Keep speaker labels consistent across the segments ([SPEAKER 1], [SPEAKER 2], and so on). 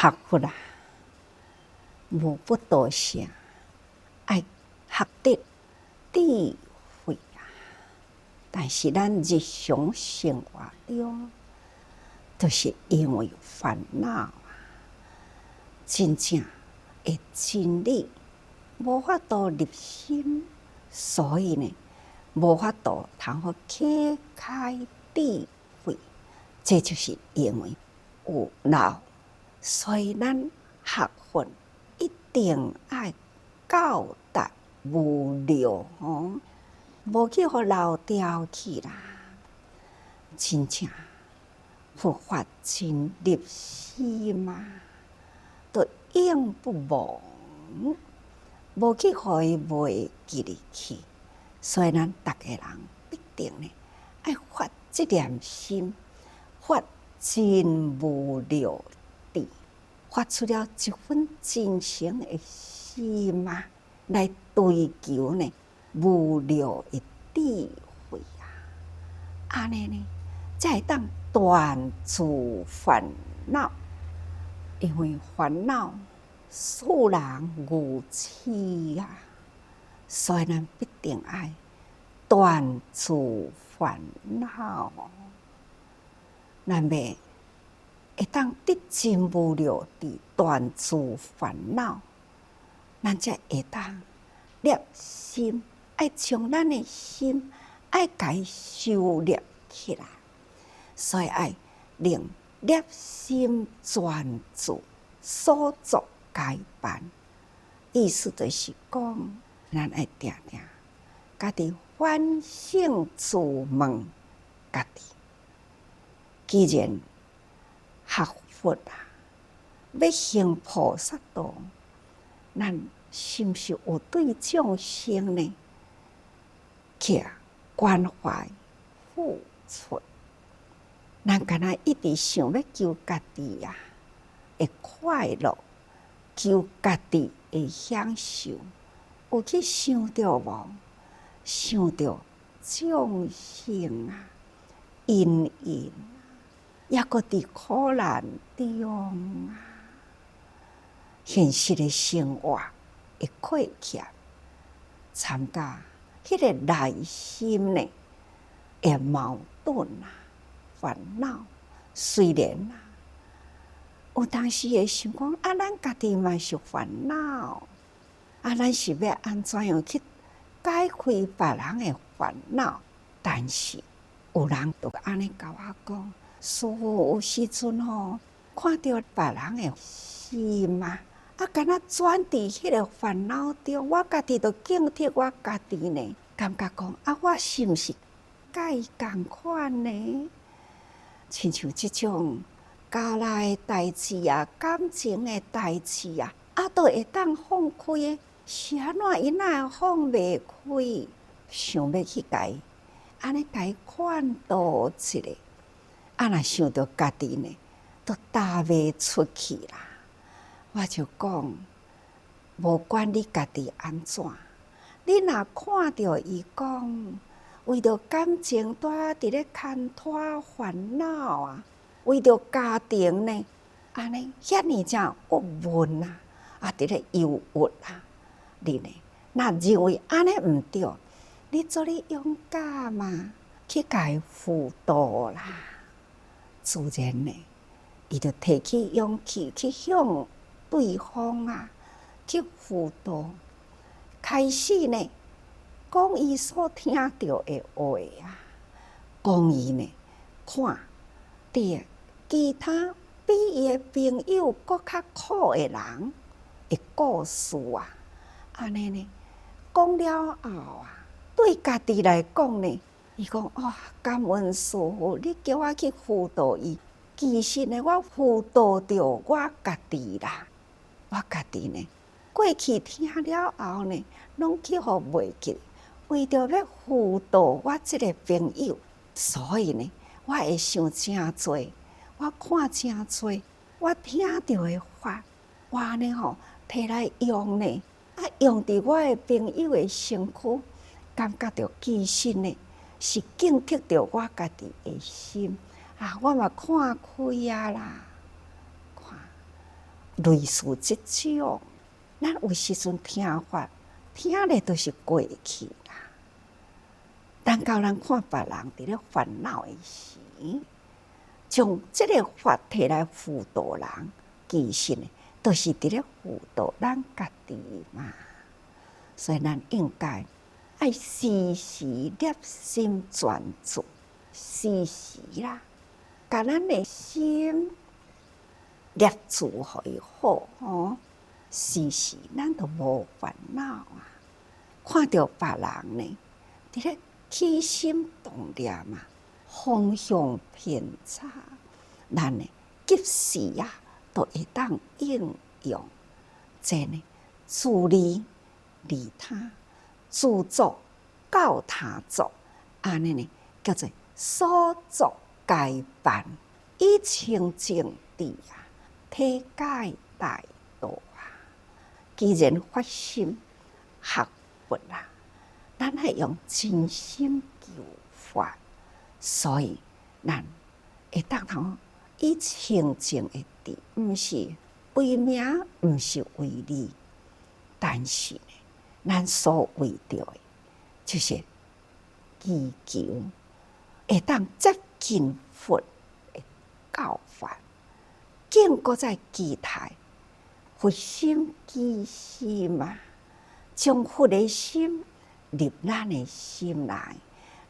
[SPEAKER 1] 学佛啊，无不多啥，爱学得智慧啊。但是咱日常生活中，就是因为烦恼啊，真正的真理无法度入心，所以呢，无法度通好启开智慧。这就是因为有老，所以咱学佛一定要教达无漏吼，无去互漏掉去啦。真正佛法真入心嘛，就永不忘，无去互伊袂记入去。所以咱逐个人必定呢，爱发这念心，发真无漏智，发出了一份真诚的心嘛，来追求呢无漏的智慧啊！安尼呢，才会当断除烦恼，因为烦恼使人愚痴啊，所以咱必定爱断除烦恼，咱要会当得真无漏智，断除烦恼，咱才会当摄心，爱将咱的心爱甲伊收摄起来，所以爱令摄心专注，所作该办。意思就是讲，咱爱定定家己反省自问家己。既然学佛啊，要行菩萨道，咱是毋是有对众生呢去关怀付出？咱敢若一直想要求家己啊的快乐，求家己的享受，有去想到无？想到众生啊，因也搁伫苦难中啊，现实的生活的亏欠，参加迄个内心呢的矛盾啊、烦恼。虽然啊，有当时会想讲啊，咱家己嘛是烦恼，啊，咱是要安怎样去解开别人的烦恼？但是有人就安尼甲我讲，师父有时阵吼，看到别人的心啊，敢若转伫迄个烦恼中，我家己就警惕我家己呢，感觉讲啊，我是毋是甲伊共款呢？亲像即种家内的代志啊，感情的代志啊，都会当放开的，是安怎伊哪会放袂开？想要去甲伊安尼甲伊劝导一下，若想到家己呢，都答袂出去啦。我就讲，无管你家己安怎，你若看到伊讲，为着感情在伫咧牵拖烦恼啊，为着家庭呢，安尼遐尔正郁闷啊，伫咧忧郁啊，你呢？若认为安尼毋对，你做你勇敢嘛，去甲伊辅导啦。自然呢，伊就提起勇气去向对方啊去辅导，开始呢讲伊所听到的话啊，讲伊呢看伫其他比伊的朋友搁较苦的人的故事啊，安尼呢讲了后啊，对家己来讲呢，伊讲感恩师父，你叫我去辅导伊。其实呢，我辅导着我家己啦。我家己呢，过去听了后呢，拢去互袂记，为着要辅导我即个朋友，所以呢，我会想真多，我看真多，我听到的法，我呢摕来用呢，用伫我的朋友的身躯，感觉到其实呢是警惕着我家己的心。我嘛看开啦，看类似即种，咱有时阵听法，听咧都是过去啦。但到咱看别人伫咧烦恼的时，将即个法摕来辅导人，其实呢，都是伫咧辅导咱家己嘛。所以咱应该爱时时念心专注，时时啦，甲咱的心捏住互伊好哦。时时咱都无烦恼啊。看到别人呢，伫咧起心动念嘛，方向偏差，咱呢及时啊，都会当应用。即呢，自利利他，自作教他作，安尼呢叫做所作皆办，以清净智啊，体解大道啊。既然发心学佛啊，咱系用真心求法，所以咱会当通以清净的智，毋是为名，毋是为利，但是呢，咱所为着的，就是祈求会当接近佛的教法，更搁再期待佛心居心嘛，将佛的心入咱的心内，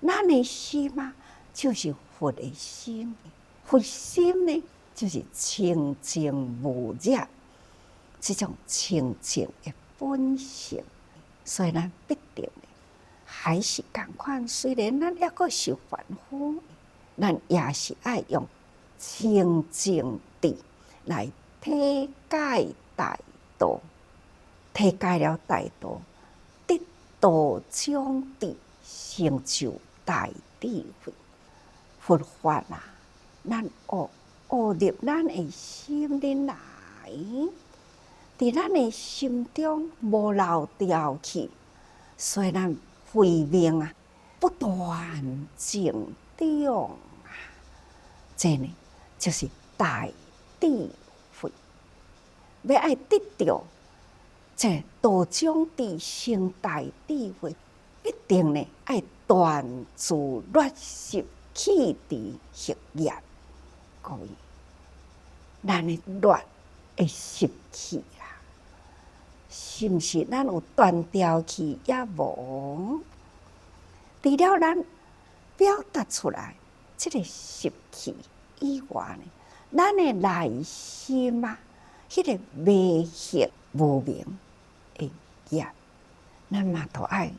[SPEAKER 1] 咱的心啊，就是佛的心。佛心呢，就是清净无染，这种清净的本性。所以咱必定还是同款，虽然咱抑阁是凡夫，咱也是爱用清净智来体解大道。体解了大道，得道种智，成就大智慧。佛法啊，咱学入咱的心里来，伫咱的心中无漏掉去，所以咱慧命啊不断增长啊。这呢就是大智慧。要爱得到这道种智成大智慧，必定呢爱断自劣习弃智习业。各位，咱的劣会习气啦，是毋是？咱有断掉去也无？除了咱表达出来这个习气以外呢，咱的内心啊，迄个迷惑无明的业，咱嘛都爱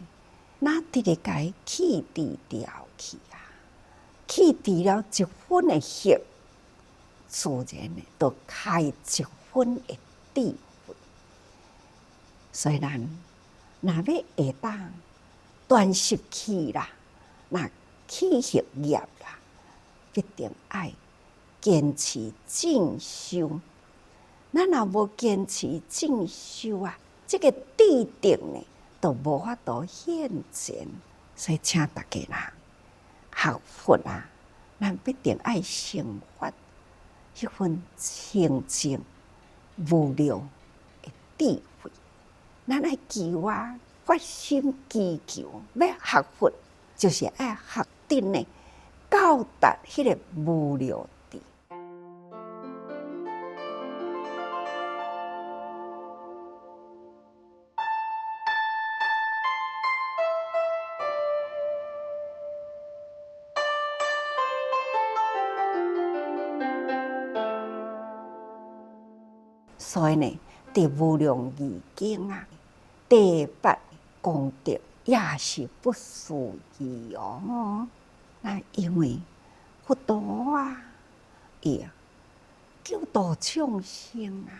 [SPEAKER 1] 哪直直甲伊弃除掉去啊！弃除了一分的惑，自然呢，就开一分的智慧。所以咱若要会当断习气啦，那弃习业啦，必定爱坚持进修。咱若无坚持进修啊，这个智定呢，就无法度现前。所以请大家人学佛啊，咱必定爱生发迄份清净无量的智慧。咱爱求啊，发心祈求，要学佛，就是爱学定呢，到达迄个无量智。所以呢，伫无量义经啊，第八功德也是不思议哦。那因为佛陀啊，伊救度众生啊，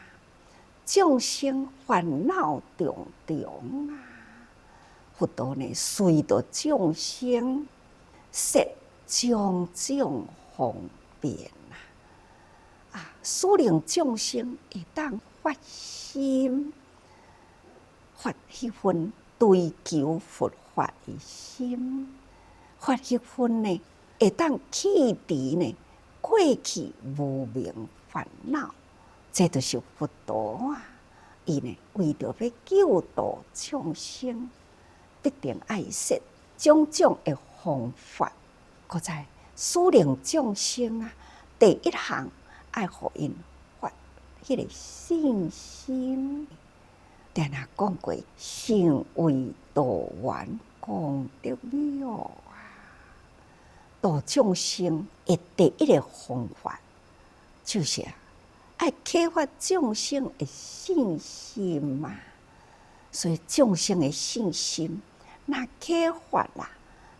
[SPEAKER 1] 众生烦恼重重啊，佛陀呢，随着众生设种种方便。使令众生会当发心，发迄份追求佛法的心，发迄份呢会当弃除呢过去无明烦恼，这就是佛陀啊！伊呢为着要救度众生，必定爱说种种的方法，搁再使令众生啊。第一项爱互因发迄个信心。定也讲过，信为度缘功德妙啊！度众生的第一个方法，就是爱启发众生的信心嘛。所以众生的信心，那启发啦，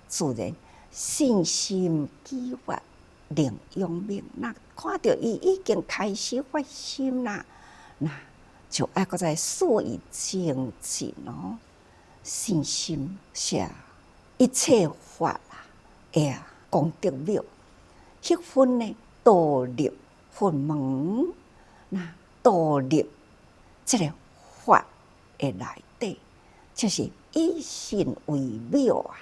[SPEAKER 1] 自然信心激发，令用命。那看到伊已经开始发心啦，那就爱搁再使以精进哦。信心是一切法啦，功德妙。迄份呢，道入佛门，那道入这个法的内底，就是以信为妙啊。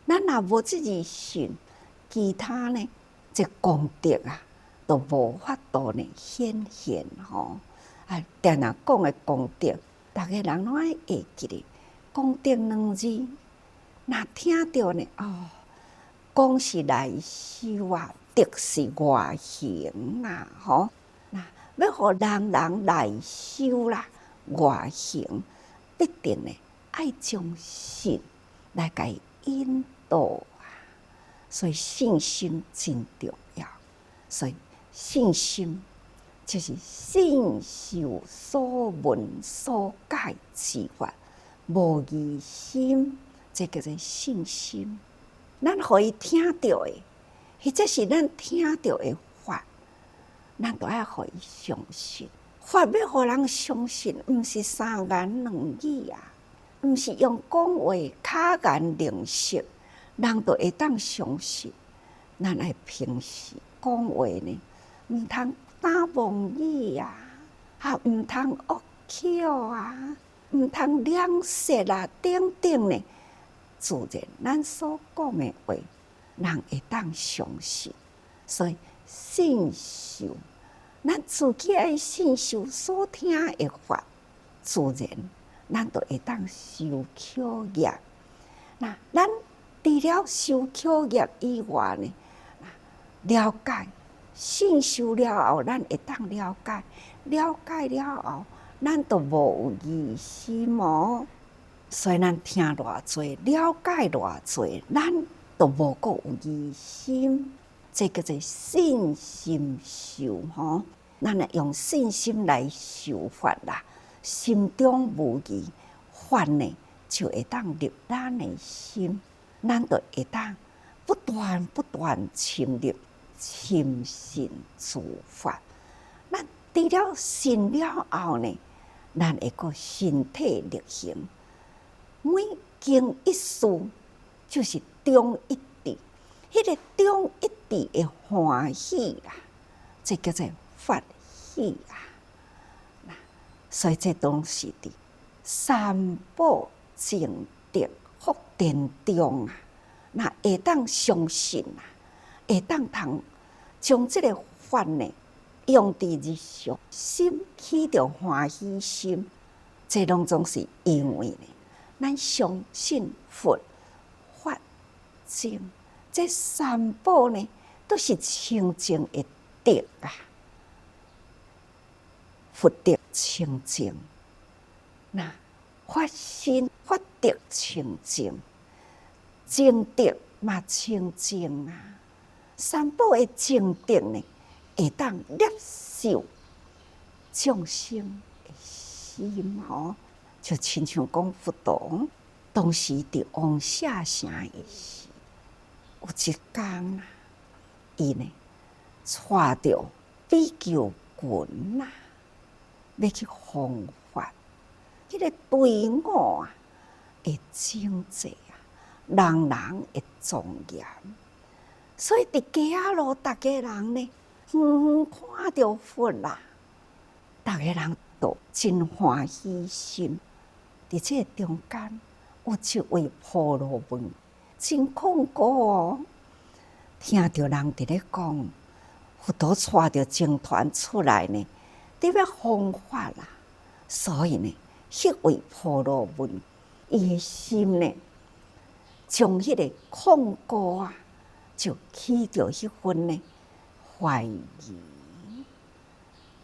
[SPEAKER 1] 咱若无这个信，其他呢，这功德啊，都无法度呢显现吼。定若讲的功德，大家人拢爱会记咧。功德两字，若听到呢，功是内修啊，德是外行啊，吼。那要互人人内修啦，外行，必定呢爱将信来甲伊引导啊。所以信心真重要。所以信心就是信受所闻所解之法，无疑心，这叫做信心。咱互伊听到的，或者是咱听到的法，咱都爱互伊相信。法要互人相信，毋是三言两语啊，毋是用讲话巧言令色，人都会当相信。咱爱平时讲话呢，毋通打妄语啊，毋通恶口啊，毋通两舌啊，等等呢。自然，咱所讲的话，人会当相信。所以信受，咱自己爱信受所听的法，自然咱就会当受口业。那咱除了受口业以外呢，了解信受了后，咱会当了解，了解了后，咱就无有疑心哦。所以咱听偌济，了解偌济，咱都无个有疑心。这叫做信心受吼。咱用信心来受法啦，心中无疑，法呢就会当入咱的心，咱就会当不断深入，深信自法。咱除了信了后呢，咱会个身体力行。每经一事，就是中一智，迄个中一智的欢喜啦，这叫做法喜啊。所以这东西的三宝正德福田中啊，那会当相信啊，会当通将这个法呢用伫日常，心起着欢喜心，这拢总是因为呢。咱相信佛、法、净，这三宝呢，都是清净的德啊。佛德清净，那法身、法德清净，净德嘛清净啊。三宝的净德呢，会当接受众生的心吼。就亲像讲佛陀，当时伫王舍城的时，有一天啊，伊呢带着比丘群啊，要去弘法。迄个队伍啊，会整齐啊，人人会庄严。所以伫街仔路，逐个人呢，远远看到佛啦，逐个人都真欢喜心。伫这中间，有一位婆罗门，真恐怖哦！听到人伫咧讲，佛陀带着僧团出来呢，特别方法啦。所以呢，迄位婆罗门，伊的心呢，将迄个恐惧啊，就起着迄份呢怀疑。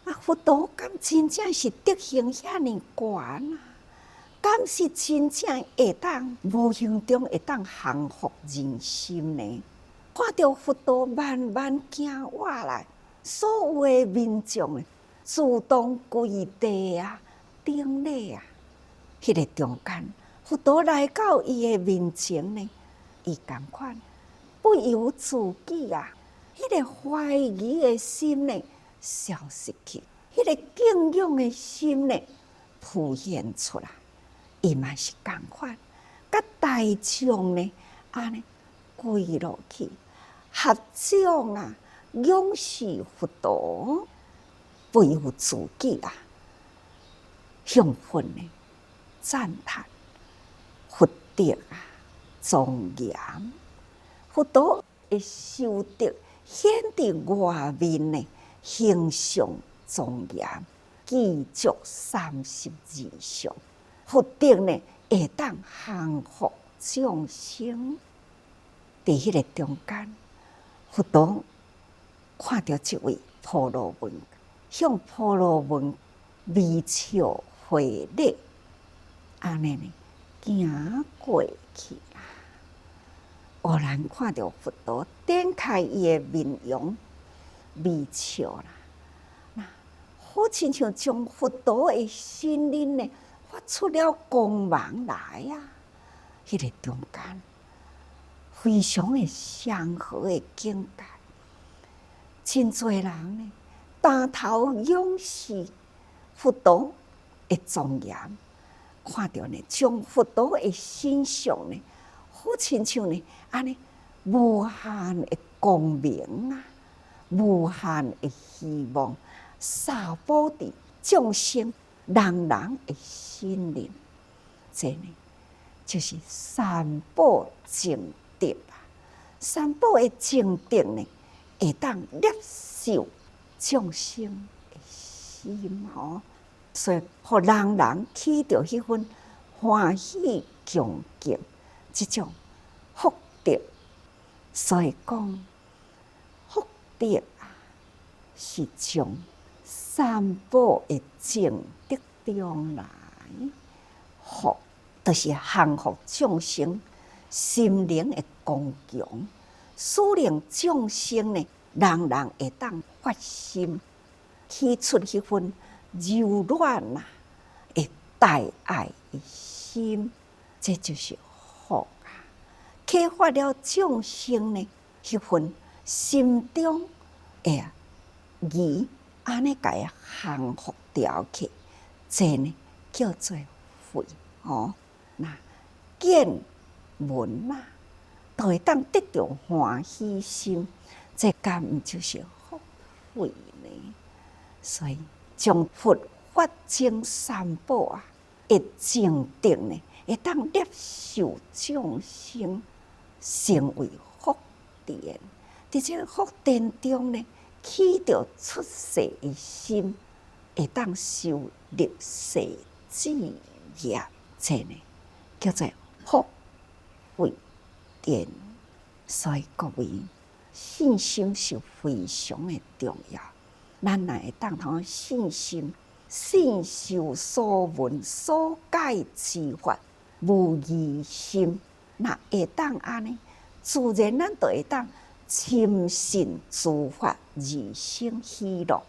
[SPEAKER 1] 啊，佛陀敢真正是德行遐尼悬啊？敢是真正会当无形中会当降伏人心呢？看到佛陀慢慢行过来，所有的民众自动跪地啊、顶礼啊。迄个中间，佛陀来到伊的面前呢，伊同款不由自己啊，迄个怀疑的心呢消失去，迄个敬仰的心呢浮现出来。伊嘛是同款，甲大众呢安尼跪落去，合掌啊，仰视佛陀，不由自己啊，向佛呢赞叹佛德啊庄严，佛陀的修德显伫外面呢，形象庄严，具足32相。佛德呢会当降伏众生。伫迄个中间，佛陀看到这位婆罗门，向婆罗门微笑回礼，安尼呢行过去啦。忽然看到佛陀点开伊的面容，微笑啦，那好亲像将佛陀的心灵呢发出了光芒来啊！迄个中间非常的祥和的境界，真侪人呢抬头仰视佛陀的庄严，看到呢将佛陀的形象呢，好亲像呢安尼无限的光明啊，无限的希望，洒布伫众生人人的心灵。这呢就是三宝净德啊！三宝的净德呢，会当接受众生的心吼，所以互人人起着迄份欢喜恭敬，即种福德。所以讲，福德啊，是从三宝的净德中来。福就是降伏众生心灵的刚强，使令众生呢，人人会当发心，起出迄份柔软啊的大爱的心，这就是福啊！启发了众生呢，迄份心中的疑，安尼甲伊降伏掉去，这呢叫做慧哦。那见闻啊，都会当得到欢喜心，这敢毋就是福慧呢？所以将佛法净三宝啊，的净德呢，会当接受众生，成为福田。伫这个福田中呢，起着出世的心，会当受入世之业，这呢叫做福慧田。所以各位，信心是非常的重要。咱若会当通信心，信受所闻所解之法，无疑心，那会当安尼，自然咱就会当深信诸法而生喜乐。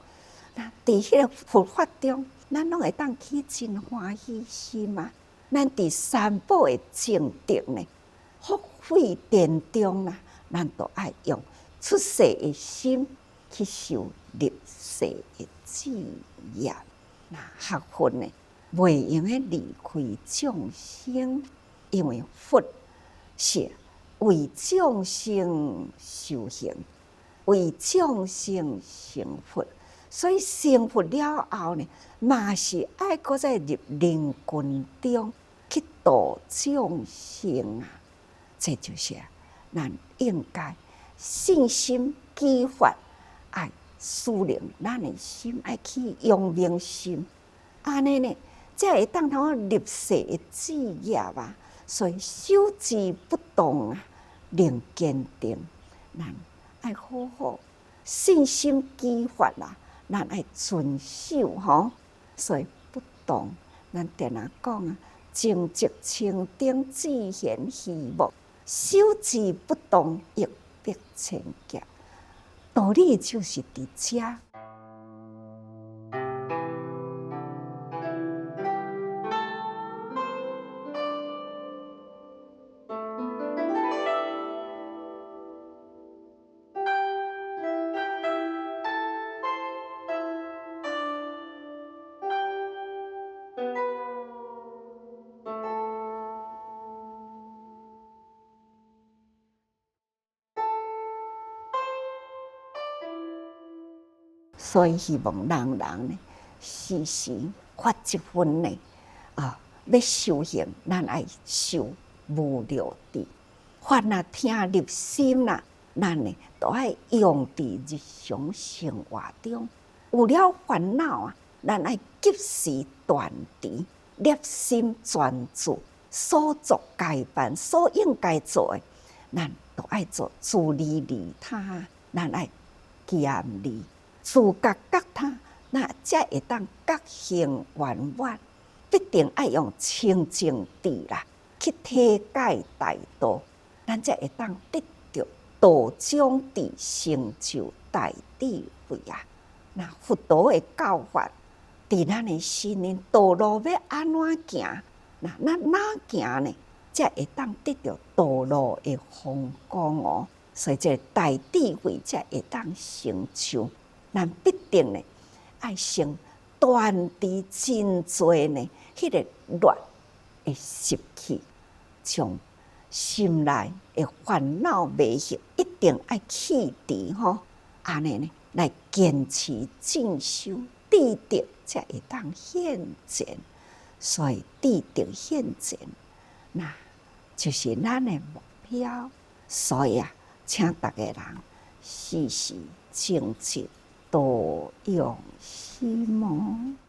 [SPEAKER 1] 那伫迄个佛法中，咱拢会当起真欢喜心啊！咱伫三宝的净德呢，福慧田中啊，咱都爱用出世的心去受入世的志业。那学佛呢，袂用的离开众生，因为佛是为众生修行，为众生成佛。所以成佛了后呢，嘛是爱搁再入人群中去度众生啊！这就是咱应该信心激发，爱使令咱的心爱去用明心，安尼呢，才会当通入世的志业啊。所以守志不动啊，令坚定。咱爱好好信心激发啦，咱爱遵守吼。所以不动，咱定啊讲啊，正直清顶，志贤希望，守志不动，亦必千劫。道理就是伫遮。所以希望人呢，时时发一分呢，要修行，咱爱修无量智。法若听入心啦，咱呢都爱用伫日常生活中。有了烦恼啊，咱爱及时断除，立心专注，所作该办，所应该做的，咱都爱做自利利他，咱爱严厉。自觉觉他，那才会当觉行圆满。必定爱用清净智啦，去体解大道，咱才会当得到道中智，成就大智慧啊！那佛陀的教法，伫咱的心灵道路要安怎行？那咱哪行呢？才会当得到道路的风光哦。所以这大智慧才会当成就。咱必定呢，爱先断除真多呢，迄个乱的习气，从心内的烦恼迷惑，一定爱去除吼。安尼呢，来坚持进修，智德才会当现前。所以智德现前，那就是咱的目标。所以啊，请大家人时时精进。多用心哦。